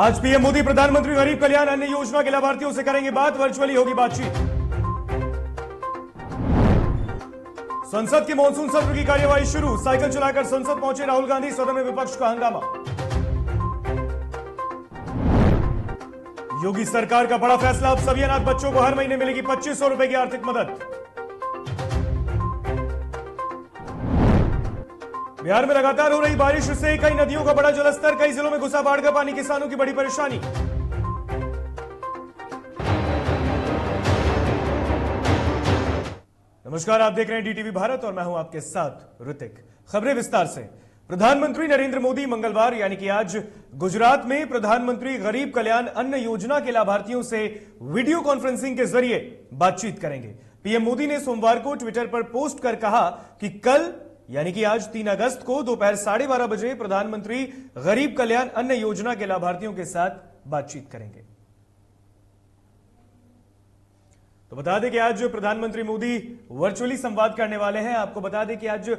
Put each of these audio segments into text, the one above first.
आज पीएम मोदी प्रधानमंत्री गरीब कल्याण अन्न योजना के लाभार्थियों से करेंगे बात, वर्चुअली होगी बातचीत। संसद के मॉनसून सत्र की कार्यवाही शुरू, साइकिल चलाकर संसद पहुंचे राहुल गांधी, सदन में विपक्ष का हंगामा। योगी सरकार का बड़ा फैसला, अब सभी अनाथ बच्चों को हर महीने मिलेगी 2500 रुपए की आर्थिक मदद। बिहार में लगातार हो रही बारिश से कई नदियों का बड़ा जलस्तर, कई जिलों में घुसा बाढ़ का पानी, किसानों की बड़ी परेशानी। नमस्कार, आप देख रहे हैं डीटीवी भारत और मैं हूं आपके साथ ऋतिक। खबरें विस्तार से। प्रधानमंत्री नरेंद्र मोदी मंगलवार यानी कि आज गुजरात में प्रधानमंत्री गरीब कल्याण अन्न योजना के लाभार्थियों से वीडियो कॉन्फ्रेंसिंग के जरिए बातचीत करेंगे। पीएम मोदी ने सोमवार को ट्विटर पर पोस्ट कर कहा कि कल यानी कि आज 3 अगस्त को दोपहर 12:30 बजे प्रधानमंत्री गरीब कल्याण अन्न योजना के लाभार्थियों के साथ बातचीत करेंगे। तो बता दें कि आज प्रधानमंत्री मोदी वर्चुअली संवाद करने वाले हैं। आपको बता दें कि आज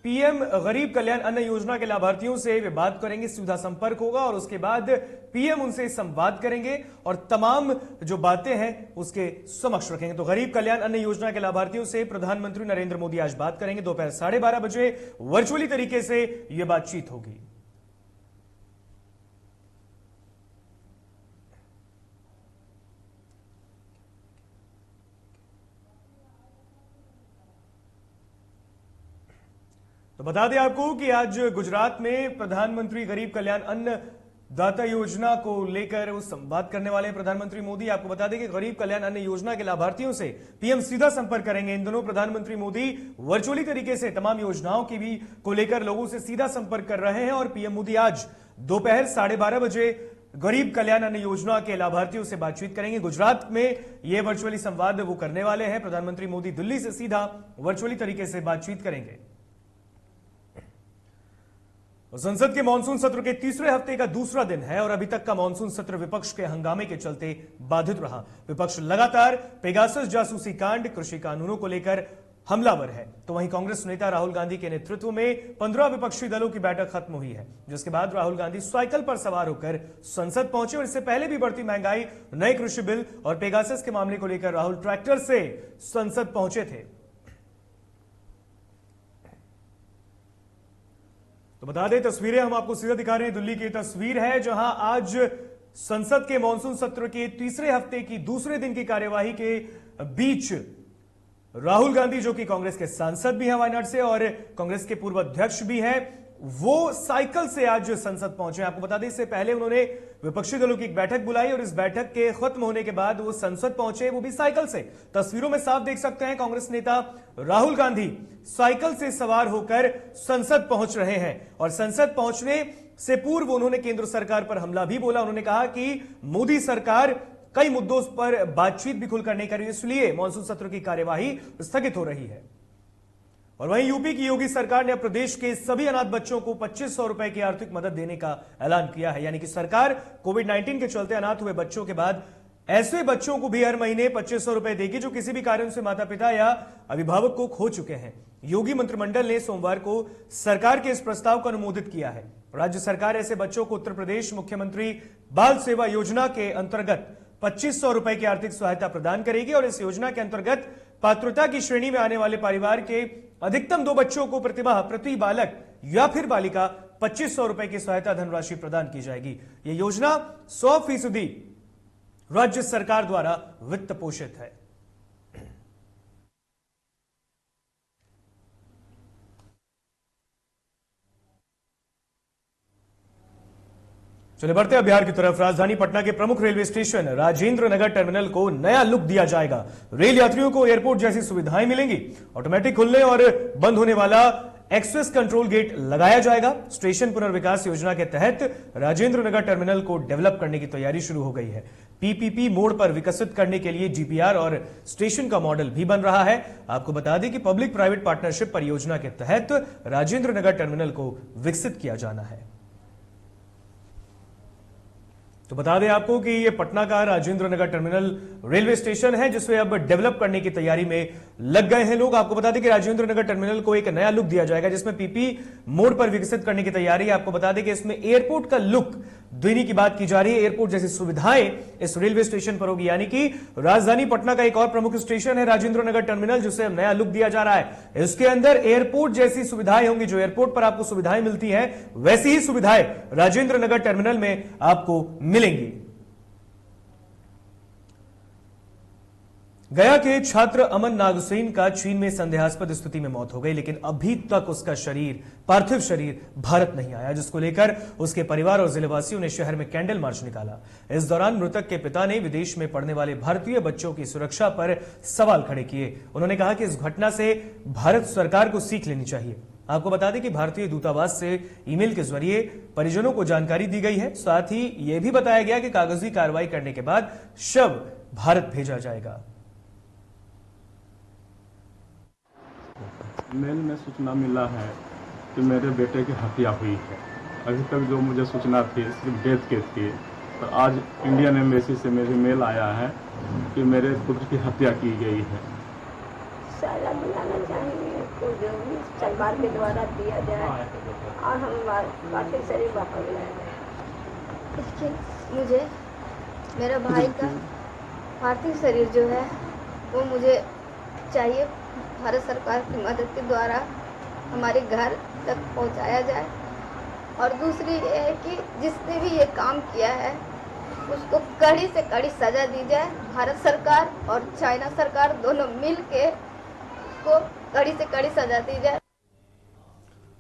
पीएम गरीब कल्याण अन्न योजना के लाभार्थियों से वे बात करेंगे, सीधा संपर्क होगा और उसके बाद पीएम उनसे संवाद करेंगे और तमाम जो बातें हैं उसके समक्ष रखेंगे। तो गरीब कल्याण अन्न योजना के लाभार्थियों से प्रधानमंत्री नरेंद्र मोदी आज बात करेंगे। दोपहर 12:30 बजे वर्चुअली तरीके से यह बातचीत होगी। तो बता दें आपको कि आज गुजरात में प्रधानमंत्री गरीब कल्याण अन्न दाता योजना को लेकर वो संवाद करने वाले प्रधानमंत्री मोदी। आपको बता दें कि गरीब कल्याण अन्न योजना के लाभार्थियों से पीएम सीधा संपर्क करेंगे। इन दिनों प्रधानमंत्री मोदी वर्चुअली तरीके से तमाम योजनाओं की भी को लेकर लोगों से सीधा संपर्क कर रहे हैं और पीएम मोदी आज दोपहर 12:30 बजे गरीब कल्याण अन्न योजना के लाभार्थियों से बातचीत करेंगे। गुजरात में यह वर्चुअली संवाद वो करने वाले हैं। प्रधानमंत्री मोदी दिल्ली से सीधा वर्चुअली तरीके से बातचीत करेंगे। संसद के मानसून सत्र के तीसरे हफ्ते का दूसरा दिन है और अभी तक का मानसून सत्र विपक्ष के हंगामे के चलते बाधित रहा। विपक्ष लगातार पेगासस जासूसी कांड, कृषि कानूनों को लेकर हमलावर है। तो वहीं कांग्रेस नेता राहुल गांधी के नेतृत्व में 15 विपक्षी दलों की बैठक खत्म हुई है, जिसके बाद राहुल गांधी साइकिल पर सवार होकर संसद पहुंचे और इससे पहले भी बढ़ती महंगाई, नए कृषि बिल और पेगासस के मामले को लेकर राहुल ट्रैक्टर से संसद पहुंचे थे। तो बता दें, तस्वीरें हम आपको सीधा दिखा रहे हैं। दिल्ली की तस्वीर है जहां आज संसद के मानसून सत्र के तीसरे हफ्ते की दूसरे दिन की कार्यवाही के बीच राहुल गांधी, जो कि कांग्रेस के सांसद भी हैं वायनाड से और कांग्रेस के पूर्व अध्यक्ष भी हैं, वो साइकिल से आज संसद पहुंचे। आपको बता दें, इससे पहले उन्होंने विपक्षी दलों की एक बैठक बुलाई और इस बैठक के खत्म होने के बाद वो संसद पहुंचे, वो भी साइकिल से। तस्वीरों में साफ देख सकते हैं कांग्रेस नेता राहुल गांधी साइकिल से सवार होकर संसद पहुंच रहे हैं और संसद पहुंचने से पूर्व उन्होंने केंद्र सरकार पर हमला भी बोला। उन्होंने कहा कि मोदी सरकार कई मुद्दों पर बातचीत भी खुलकर नहीं कर रही, इसलिए मानसून सत्र की कार्यवाही स्थगित हो रही है। और वहीं यूपी की योगी सरकार ने प्रदेश के सभी अनाथ बच्चों को 2500 रुपए की आर्थिक मदद देने का ऐलान किया है। यानी कि सरकार कोविड-19 के चलते अनाथ हुए बच्चों के बाद ऐसे बच्चों को भी हर महीने 2500 रुपए देगी जो किसी भी कारण से माता पिता या अभिभावक को खो चुके हैं। योगी मंत्रिमंडल ने सोमवार को सरकार के इस प्रस्ताव को अनुमोदित किया है। राज्य सरकार ऐसे बच्चों को उत्तर प्रदेश मुख्यमंत्री बाल सेवा योजना के अंतर्गत 2500 रुपए की आर्थिक सहायता प्रदान करेगी और इस योजना के अंतर्गत पात्रता की श्रेणी में आने वाले परिवार के अधिकतम 2 बच्चों को प्रतिमाह प्रति बालक या फिर बालिका 2500 रुपए की सहायता धनराशि प्रदान की जाएगी। यह योजना 100% राज्य सरकार द्वारा वित्त पोषित है। चलिए बढ़ते हैं बिहार की तरफ। राजधानी पटना के प्रमुख railway station Rajendra Nagar terminal को नया लुक दिया जाएगा। रेल यात्रियों को एयरपोर्ट जैसी सुविधाएं मिलेंगी। ऑटोमेटिक खुलने और बंद होने वाला एक्सेस कंट्रोल गेट लगाया जाएगा। स्टेशन पुनर्विकास योजना के तहत राजेंद्र नगर टर्मिनल को डेवलप करने की तैयारी शुरू हो गई है। पीपीपी मोड पर विकसित करने के लिए डीपीआर और स्टेशन का मॉडल भी बन रहा है। आपको बता दें कि पब्लिक प्राइवेट पार्टनरशिप परियोजना के तहत राजेंद्र नगर टर्मिनल को विकसित किया जाना है। तो बता दें आपको कि ये पटना का Rajendra Nagar terminal railway station है जिसे अब डेवलप करने की तैयारी में लग गए हैं लोग। आपको बता दें कि राजेंद्र नगर टर्मिनल को एक नया लुक दिया जाएगा जिसमें पीपी मोड पर विकसित करने की तैयारी है। आपको बता दें कि इसमें एयरपोर्ट का लुक देने की बात की जा रही है। एयरपोर्ट जैसी सुविधाएं इस रेलवे स्टेशन पर होगी, यानी कि राजधानी पटना का एक और प्रमुख स्टेशन है राजेंद्र नगर टर्मिनल, जिसे नया लुक दिया जा रहा है। इसके अंदर एयरपोर्ट जैसी सुविधाएं होंगी। जो एयरपोर्ट पर आपको सुविधाएं मिलती हैं, वैसी ही सुविधाएं राजेंद्र नगर टर्मिनल में आपको मिलेंगी। गया के छात्र अमन नागसेन का चीन में संदेहास्पद स्थिति में मौत हो गई, लेकिन अभी तक उसका पार्थिव शरीर भारत नहीं आया, जिसको लेकर उसके परिवार और जिलेवासियों ने शहर में कैंडल मार्च निकाला। इस दौरान मृतक के पिता ने विदेश में पढ़ने वाले भारतीय बच्चों की सुरक्षा पर सवाल खड़े किए। उन्होंने कहा कि इस घटना से भारत सरकार को सीख लेनी चाहिए। आपको बता दें कि भारतीय दूतावास से ईमेल के जरिए परिजनों को जानकारी दी गई है। साथ ही यह भी बताया गया कि कागजी कार्रवाई करने के बाद शव भारत भेजा जाएगा। मेल में सूचना मिला है कि मेरे बेटे की हत्या हुई है। अभी तक जो मुझे सूचना थी सिर्फ डेथ की थी, तो आज इंडियन एम्बेसी से मेरे मेल आया है कि मेरे पुत्र की हत्या की गई है। सारा दिलाना चाहिए तो जो भी सरकार के द्वारा दिया जाए और हम पार्थिव शरीर वापस लाए। मुझे मेरा भाई का पार्थिव शरीर जो है वो मुझे चाहिए। भारत सरकार की मदद के द्वारा हमारे घर तक पहुंचाया जाए। और दूसरी ये है कि जिसने भी ये काम किया है उसको कड़ी से कड़ी सजा दी जाए। भारत सरकार और चाइना सरकार दोनों मिल के उसको कड़ी से कड़ी सजा दी जाए।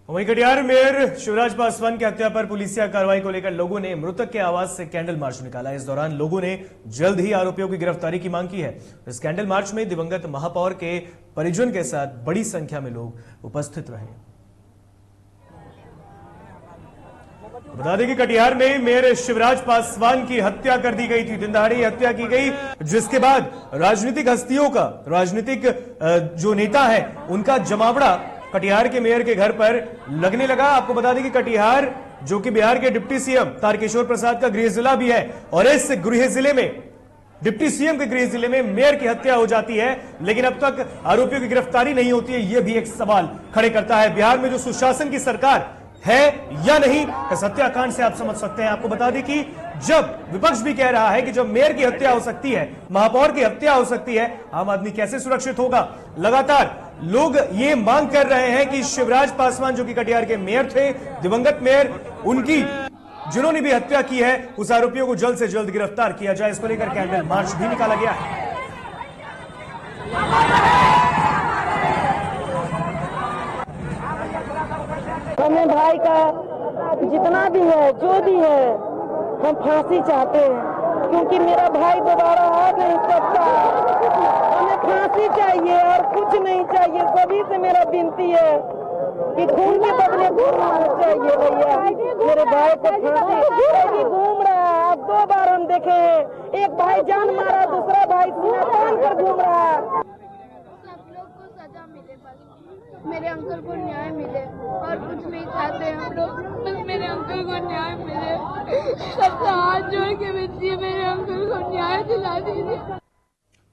वहीं कटिहार मेयर शिवराज पासवान की हत्या पर पुलिसिया कार्रवाई को लेकर लोगों ने मृतक के आवास से कैंडल मार्च निकाला। इस दौरान लोगों ने जल्द ही आरोपियों की गिरफ्तारी की मांग की है। इस कैंडल मार्च में दिवंगत महापौर के परिजन के साथ बड़ी संख्या में लोग उपस्थित रहे। बता दें कि कटिहार में मेयर शिवराज पासवान की हत्या कर दी गई थी। दिन दहाड़े हत्या की गई, जिसके बाद राजनीतिक हस्तियों का, राजनीतिक जो नेता है उनका जमावड़ा कटिहार के मेयर के घर पर लगने लगा। आपको बता दें कि कटिहार जो कि बिहार के डिप्टी सीएम तारकिशोर प्रसाद का गृह जिला भी है, और इस गृह जिले में, डिप्टी सीएम के गृह जिले में मेयर की हत्या हो जाती है, लेकिन अब तक आरोपियों की गिरफ्तारी नहीं होती है। यह भी एक सवाल खड़े करता है। बिहार में जो सुशासन की सरकार है या नहीं, इस हत्याकांड से आप समझ सकते हैं। आपको बता दें कि जब विपक्ष भी कह रहा है कि जब मेयर की हत्या हो सकती है, महापौर की हत्या हो सकती है, आम आदमी कैसे सुरक्षित होगा। लगातार लोग ये मांग कर रहे हैं कि शिवराज पासवान जो कि कटिहार के मेयर थे, दिवंगत मेयर, उनकी जिन्होंने भी हत्या की है, उस आरोपियों को जल्द से जल्द गिरफ्तार किया जाए। इसको लेकर कैंडल मार्च भी निकाला गया है। हमें भाई का जितना भी है, जो भी है, हम फांसी चाहते हैं, क्योंकि मेरा भाई दोबारा आ नहीं सकता। हमें फांसी चाहिए और कुछ नहीं चाहिए। सभी से मेरा विनती है कि खून के बदले खून होना चाहिए। भैया मेरे भाई को फांसी घूम रहा है। अब 2 बार हम देखे हैं, एक भाई जान मारा, दूसरा भाई सीना तान कर घूम रहा है। सब लोग को सजा मिले, बस मेरे अंकल को न्याय मिले और कुछ नहीं चाहते हम लोग, बस मेरे अंकल को न्याय मिले। सबका हाथ जोड़ के विनती है, मेरे अंकल को न्याय दिला दीजिए।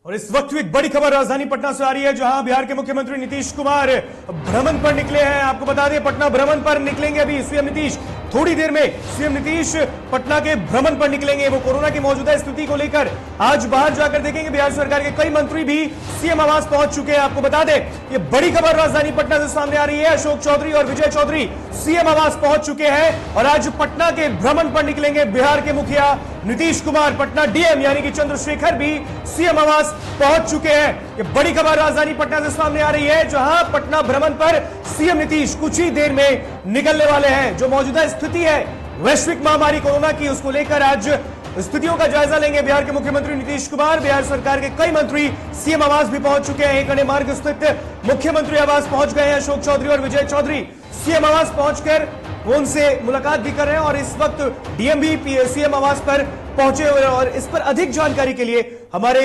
और इस वक्त एक बड़ी खबर राजधानी पटना से आ रही है, जहां बिहार के मुख्यमंत्री नीतीश कुमार भ्रमण पर निकले हैं। आपको बता दें, पटना भ्रमण पर निकलेंगे अभी सीएम नीतीश। थोड़ी देर में सीएम नीतीश पटना के भ्रमण पर निकलेंगे। वो कोरोना की मौजूदा स्थिति को लेकर आज बाहर जाकर देखेंगे। बिहार सरकार के कई मंत्री भी सीएम आवास पहुंच चुके हैं। आपको बता दें, ये बड़ी खबर राजधानी पटना से सामने आ रही है। अशोक चौधरी और विजय चौधरी सीएम आवास पहुंच चुके हैं और आज पटना के भ्रमण पर निकलेंगे। बिहार के मुखिया नीतीश कुमार, पटना डीएम यानी कि चंद्रशेखर भी सीएम आवास पहुंच चुके हैं। ये बड़ी खबर राजधानी पटना से सामने आ रही है, जहां पटना भ्रमण पर सीएम नीतीश कुछ ही देर में निकलने वाले हैं। जो मौजूदा स्थिति है वैश्विक महामारी कोरोना की, उसको लेकर आज स्थितियों का जायजा लेंगे बिहार के मुख्यमंत्री नीतीश कुमार। बिहार सरकार के कई मंत्री सीएम आवास भी पहुंच चुके हैं। एक मार्ग स्थित मुख्यमंत्री आवास पहुंच गए हैं। अशोक चौधरी और विजय चौधरी सीएम आवास पहुंचकर वो उनसे मुलाकात भी कर रहे हैं और इस वक्त डीएम भी सीएम आवास पर पहुंचे हुए हैं। और इस पर अधिक जानकारी के लिए हमारे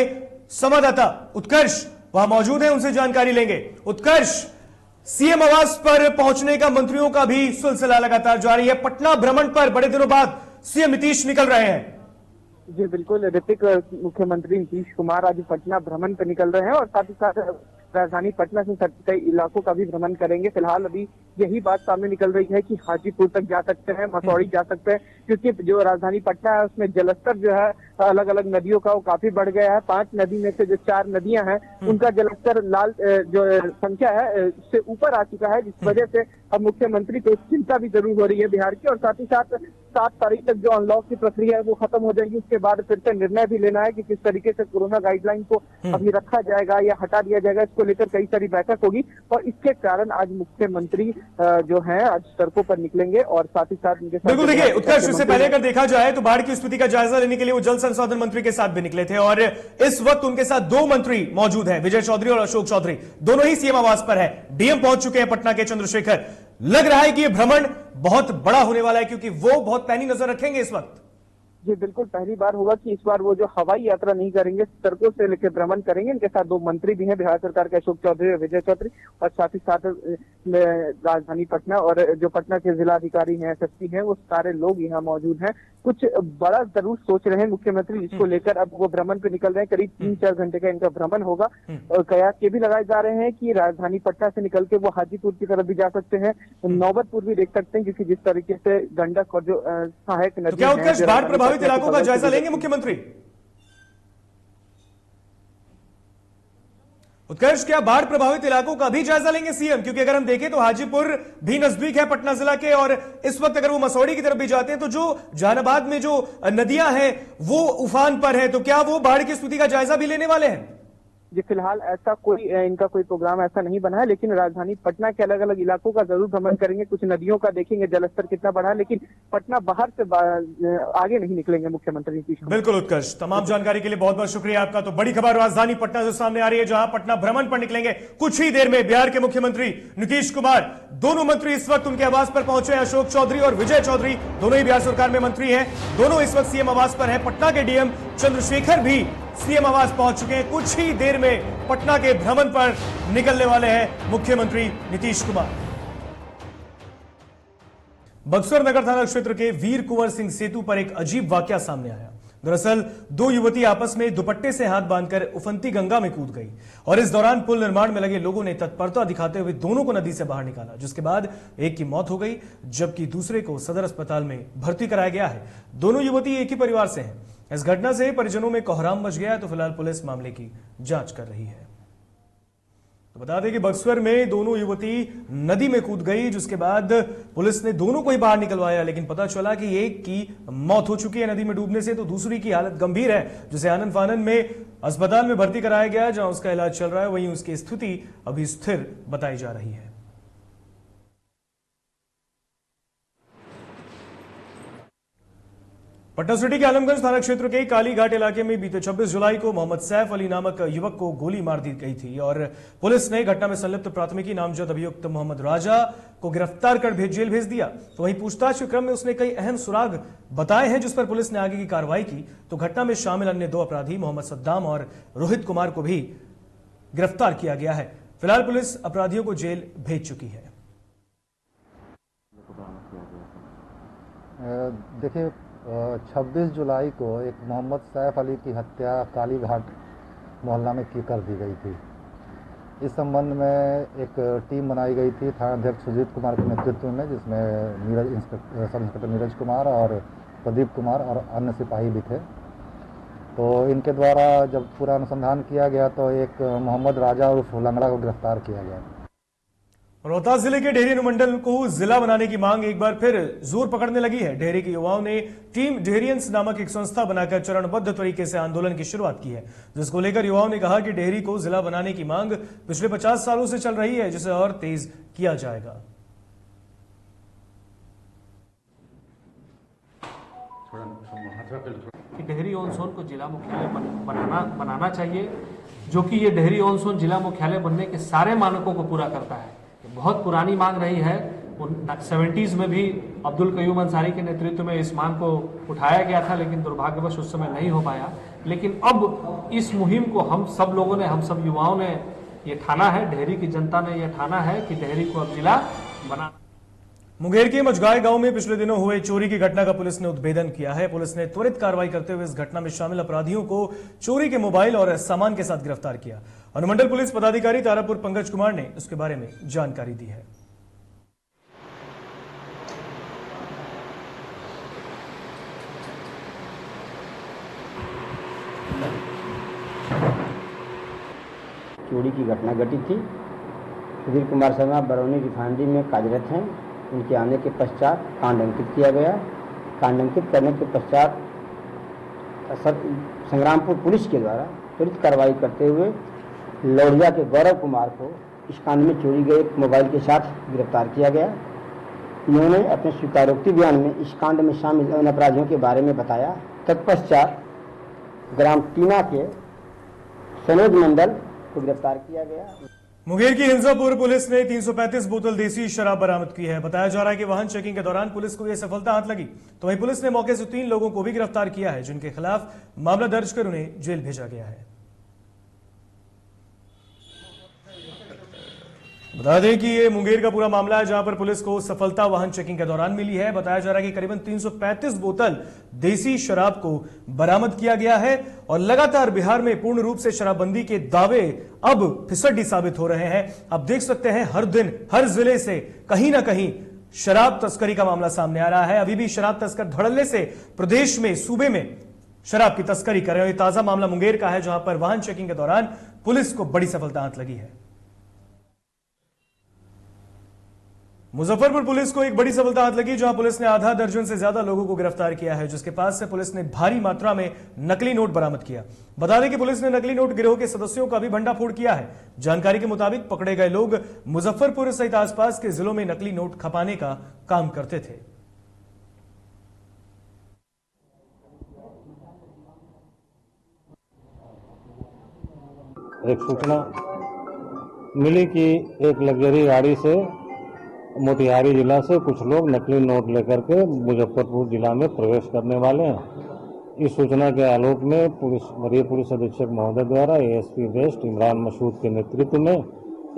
संवाददाता उत्कर्ष वहां मौजूद है, उनसे जानकारी लेंगे। उत्कर्ष, सीएम आवास पर पहुंचने का मंत्रियों का भी सिलसिला लगातार जारी है। पटना भ्रमण पर बड़े दिनों बाद सीएम नीतीश निकल रहे हैं। जी बिल्कुल ऋतिक, मुख्यमंत्री नीतीश कुमार आज पटना भ्रमण पर निकल रहे हैं और साथ ही साथ राजधानी पटना से सटे कई इलाकों का भी भ्रमण करेंगे। फिलहाल अभी यही बात सामने निकल रही है कि हाजीपुर तक जा सकते हैं, मसौड़ी जा सकते हैं, क्योंकि जो राजधानी पटना है उसमें जलस्तर जो है अलग अलग नदियों का वो काफी बढ़ गया है। 5 नदी में से जो 4 नदियां हैं उनका जलस्तर लाल जो संख्या है उससे ऊपर आ चुका है, जिस वजह से अब मुख्यमंत्री को चिंता भी जरूर हो रही है बिहार की। और साथ ही साथ 7 तारीख तक जो अनलॉक की प्रक्रिया है वो खत्म हो जाएगी। उसके बाद फिर से निर्णय भी लेना है कि किस तरीके से कोरोना गाइडलाइन को अभी रखा जाएगा या हटा दिया जाएगा। इसको लेकर कई सारी बैठक होगी और इसके कारण आज मुख्यमंत्री जो है आज सड़कों पर निकलेंगे और साथ ही साथ उनके साथ बिल्कुल। देखिए उत्कर्ष, इससे पहले अगर देखा जाए तो बाढ़ की स्थिति का जायजा लेने के लिए वो जल संसाधन मंत्री के साथ भी निकले थे और इस वक्त उनके साथ 2 मंत्री मौजूद हैं, विजय चौधरी और अशोक चौधरी, दोनों ही सीएम आवास पर है। डीएम पहुंच चुके हैं पटना के चंद्रशेखर। लग रहा है कि यह भ्रमण बहुत बड़ा होने वाला है क्योंकि वो बहुत पैनी नजर रखेंगे इस वक्त। जी बिल्कुल, पहली बार होगा कि इस बार वो जो हवाई यात्रा नहीं करेंगे, सड़कों से लेकर भ्रमण करेंगे। इनके साथ 2 मंत्री भी हैं बिहार सरकार के, अशोक चौधरी और विजय चौधरी, और साथ ही साथ राजधानी पटना और जो पटना के जिलाधिकारी हैं, एसएसपी हैं, वो सारे लोग यहाँ मौजूद हैं। कुछ बड़ा जरूर सोच रहे हैं मुख्यमंत्री, जिसको लेकर अब वो भ्रमण पे निकल रहे हैं। करीब 3-4 घंटे का इनका भ्रमण होगा और कयास ये भी लगाए जा रहे हैं कि राजधानी पटना से निकल के वो हाजीपुर की तरफ भी जा सकते हैं, नौबतपुर भी देख सकते हैं, क्योंकि जिस तरीके से गंडक और जो सहायक नदी, क्या उत्कर्ष बाढ़ प्रभावित इलाकों का जायजा लेंगे मुख्यमंत्री? उत्कर्ष, क्या बाढ़ प्रभावित इलाकों का भी जायजा लेंगे सीएम? क्योंकि अगर हम देखें तो हाजीपुर भी नजदीक है पटना जिला के और इस वक्त अगर वो मसौड़ी की तरफ भी जाते हैं तो जो जहानाबाद में जो नदियां हैं वो उफान पर है, तो क्या वो बाढ़ की स्थिति का जायजा भी लेने वाले हैं? जी फिलहाल ऐसा कोई इनका कोई प्रोग्राम ऐसा नहीं बना है, लेकिन राजधानी पटना के अलग अलग इलाकों का जरूर भ्रमण करेंगे। कुछ नदियों का देखेंगे जलस्तर कितना बढ़ा है, लेकिन पटना बाहर से आगे नहीं निकलेंगे मुख्यमंत्री नीतीश कुमार। बिल्कुल उत्कर्ष, तमाम जानकारी के लिए बहुत बहुत शुक्रिया आपका। तो बड़ी खबर राजधानी पटना से सामने आ रही है, जहां पटना भ्रमण पर निकलेंगे कुछ ही देर में बिहार के मुख्यमंत्री नीतीश कुमार। दोनों मंत्री इस वक्त उनके आवास पर पहुंचे हैं, अशोक चौधरी और विजय चौधरी, दोनों ही बिहार सरकार में मंत्री हैं। दोनों इस वक्त सीएम आवास पर हैं। पटना के डीएम चंद्रशेखर भी सीएम आवास पहुंच चुके हैं। कुछ ही देर में पटना के भ्रमण पर निकलने वाले हैं मुख्यमंत्री नीतीश कुमार। बक्सर नगर थाना क्षेत्र के वीर कुंवर सिंह सेतु पर एक अजीब वाकया सामने आया। दरअसल 2 युवती आपस में दुपट्टे से हाथ बांधकर उफनती गंगा में कूद गई और इस दौरान पुल निर्माण में लगे लोगों ने तत्परता दिखाते हुए दोनों को नदी से बाहर निकाला, जिसके बाद एक की मौत हो गई जबकि दूसरे को सदर अस्पताल में भर्ती कराया गया है। दोनों युवती एक ही परिवार से हैं। इस घटना से परिजनों में कोहराम मच गया है, तो फिलहाल पुलिस मामले की जांच कर रही है। तो बता दें कि बक्सर में दोनों युवती नदी में कूद गई, जिसके बाद पुलिस ने दोनों को ही बाहर निकलवाया, लेकिन पता चला कि एक की मौत हो चुकी है नदी में डूबने से, तो दूसरी की हालत गंभीर है, जिसे आनंद फानन में अस्पताल में भर्ती कराया गया है, जहां उसका इलाज चल रहा है। वहीं उसकी स्थिति अभी स्थिर बताई जा रही है। पटना सिटी के आलमगंज थाना क्षेत्र के काली घाट इलाके में बीते 26 जुलाई को मोहम्मद सैफ अली नामक युवक को गोली मार दी गई थी और पुलिस ने घटना में संलिप्त प्राथमिकी नामजद अभियुक्त मोहम्मद राजा को गिरफ्तार कर जेल भेज दिया। तो वहीं पूछताछ के क्रम में उसने कई अहम सुराग बताए हैं, जिस पर पुलिस ने आगे की कार्रवाई की। तो घटना में शामिल अन्य 2 अपराधी मोहम्मद सद्दाम और रोहित कुमार को भी गिरफ्तार किया गया है। फिलहाल पुलिस अपराधियों को जेल भेज चुकी है। देखिए 26 जुलाई को एक मोहम्मद सैफ अली की हत्या काली घाट मोहल्ला में कर दी गई थी। इस संबंध में एक टीम बनाई गई थी थानाध्यक्ष सुजीत कुमार के नेतृत्व में, जिसमें सब इंस्पेक्टर नीरज कुमार और प्रदीप कुमार और अन्य सिपाही भी थे। तो इनके द्वारा जब पूरा अनुसंधान किया गया तो एक मोहम्मद राजा उर्फ लंगड़ा को गिरफ्तार किया गया। रोहतास जिले के डेहरी अनुमंडल को जिला बनाने की मांग एक बार फिर जोर पकड़ने लगी है। डेहरी के युवाओं ने टीम डेहरियंस नामक एक संस्था बनाकर चरणबद्ध तरीके से आंदोलन की शुरुआत की है, जिसको लेकर युवाओं ने कहा कि डेहरी को जिला बनाने की मांग पिछले 50 सालों से चल रही है, जिसे और तेज किया जाएगा। डेहरी ऑन सोन को जिला मुख्यालय बनाना चाहिए, जो कि ये डेहरी ऑन सोन जिला मुख्यालय बनने के सारे मानकों को पूरा करता है। बहुत पुरानी मांग रही है। 70s में भी अब्दुल कयूम अंसारी के नेतृत्व में इस मांग को उठाया गया था, लेकिन दुर्भाग्यवश उस समय नहीं हो पाया। लेकिन अब इस मुहिम को हम सब लोगों ने, हम सब युवाओं ने ये ठाना है, डेहरी की जनता ने ये ठाना है कि डेहरी को अब जिला बना। मुंगेर के मझगांव गांव में पिछले दिनों हुए चोरी की घटना का पुलिस ने उद्भेदन किया है। पुलिस ने त्वरित कार्रवाई करते हुए इस घटना में शामिल अपराधियों को चोरी के मोबाइल और सामान के साथ गिरफ्तार किया। अनुमंडल पुलिस पदाधिकारी तारापुर पंकज कुमार ने इसके बारे में जानकारी दी है। चोरी की घटना घटित थी। सुधीर कुमार शर्मा बरौनी रिफाइनरी में कार्यरत हैं। उनके आने के पश्चात कांड अंकित किया गया। कांड अंकित करने के पश्चात संग्रामपुर पुलिस के द्वारा त्वरित कार्रवाई करते हुए लौड़िया के गौरव कुमार को इस कांड में चोरी गए मोबाइल के साथ गिरफ्तार किया गया। इन्होंने अपने स्वीकारोक्ति बयान में इस कांड में शामिल उन अपराधियों के बारे में बताया। तत्पश्चात ग्राम टीना के सनोज मंडल को गिरफ्तार किया गया। मुंगेर की हिंसापुर पुलिस ने 335 बोतल देसी शराब बरामद की है। बताया जा रहा है कि वाहन चेकिंग के दौरान पुलिस को यह सफलता हाथ लगी। तो वहीं पुलिस ने मौके से 3 लोगों को भी गिरफ्तार किया है, जिनके खिलाफ मामला दर्ज कर उन्हें जेल भेजा गया है। बता दें कि ये मुंगेर का पूरा मामला है, जहां पर पुलिस को सफलता वाहन चेकिंग के दौरान मिली है। बताया जा रहा है कि करीबन 335 बोतल देसी शराब को बरामद किया गया है और लगातार बिहार में पूर्ण रूप से शराबबंदी के दावे अब फिसड्डी साबित हो रहे हैं। अब देख सकते हैं हर दिन हर जिले से कहीं ना कहीं शराब तस्करी का मामला सामने आ रहा है। अभी भी शराब तस्कर धड़ल्ले से प्रदेश में सूबे में शराब की तस्करी कर रहे हैं। ताजा मामला मुंगेर का है, जहां पर वाहन चेकिंग के दौरान पुलिस को बड़ी सफलता हाथ लगी है। मुजफ्फरपुर पुलिस को एक बड़ी सफलता हाथ लगी, जहां पुलिस ने आधा दर्जन से ज्यादा लोगों को गिरफ्तार किया है, जिसके पास से पुलिस ने भारी मात्रा में नकली नोट बरामद किया। बता दें कि पुलिस ने नकली नोट गिरोह के सदस्यों का भी भंडाफोड़ किया है। जानकारी के मुताबिक पकड़े गए लोग मुजफ्फरपुर सहित आसपास के जिलों में नकली नोट खपाने का काम करते थे। एक सूचना मिली कि एक लग्जरी गाड़ी से मोतिहारी जिला से कुछ लोग नकली नोट लेकर के मुजफ्फरपुर जिला में प्रवेश करने वाले हैं। इस सूचना के आलोक में वरीय पुलिस अधीक्षक महोदय द्वारा एएसपी वेस्ट इमरान मसूद के नेतृत्व में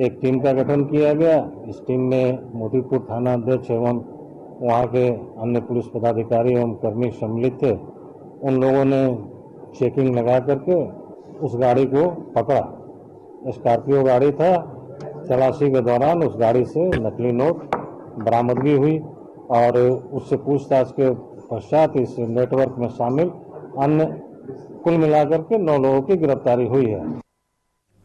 एक टीम का गठन किया गया। इस टीम में मोतीपुर थाना अध्यक्ष एवं वहाँ के अन्य पुलिस पदाधिकारी एवं कर्मी सम्मिलित थे। उन लोगों ने चेकिंग लगा करके उस गाड़ी को पकड़ा। स्कॉर्पियो गाड़ी था। तलाशी के दौरान उस गाड़ी से नकली नोट बरामदगी हुई और उससे पूछताछ के पश्चात इस नेटवर्क में शामिल अन्य कुल मिलाकर के 9 लोगों की गिरफ्तारी हुई है।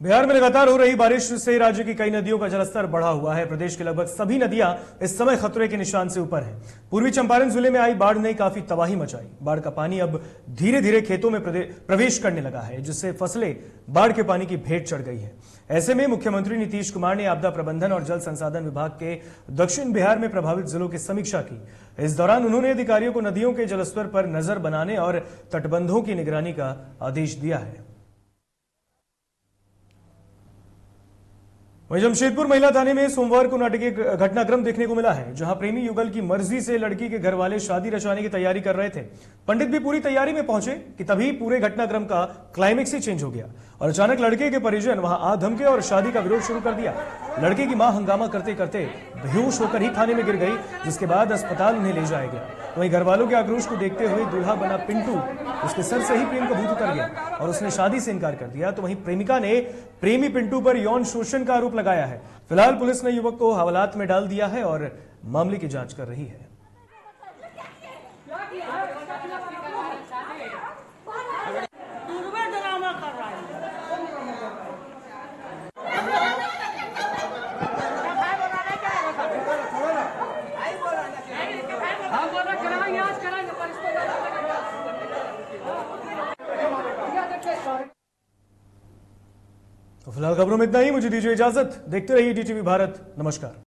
बिहार में लगातार हो रही बारिश से राज्य की कई नदियों का जलस्तर बढ़ा हुआ है। प्रदेश की लगभग सभी नदियां इस समय खतरे के निशान से ऊपर हैं। पूर्वी चंपारण जिले में आई बाढ़ ने काफी तबाही मचाई। बाढ़ का पानी अब धीरे धीरे खेतों में प्रवेश करने लगा है, जिससे फसलें बाढ़ के पानी की भेंट चढ़ गई है। ऐसे में मुख्यमंत्री नीतीश कुमार ने आपदा प्रबंधन और जल संसाधन विभाग के दक्षिण बिहार में प्रभावित जिलों की समीक्षा की। इस दौरान उन्होंने अधिकारियों को नदियों के जलस्तर पर नजर बनाने और तटबंधों की निगरानी का आदेश दिया है। वहीं जमशेदपुर महिला थाने में सोमवार को नाटकीय घटनाक्रम देखने को मिला है, जहां प्रेमी युगल की मर्जी से लड़की के घर वाले शादी रचाने की तैयारी कर रहे थे। पंडित भी पूरी तैयारी में पहुंचे कि तभी पूरे घटनाक्रम का क्लाइमेक्स ही चेंज हो गया और अचानक लड़के के परिजन वहां आ धमके और शादी का विरोध शुरू कर दिया। लड़के की मां हंगामा करते करते बेहोश होकर ही थाने में गिर गई, जिसके बाद अस्पताल उन्हें ले जाया गया। वहीं घर वालों के आक्रोश को देखते हुए दूल्हा बना पिंटू, उसके सर से ही प्रेम का भूत उतर गया और उसने शादी से इनकार कर दिया। तो वहीं प्रेमिका ने प्रेमी पिंटू पर यौन शोषण का आरोप लगाया है। फिलहाल पुलिस ने युवक को हवालात में डाल दिया है और मामले की जांच कर रही है। तो फिलहाल खबरों में इतना ही। मुझे दीजिए इजाजत। देखते रहिए DTV भारत। नमस्कार।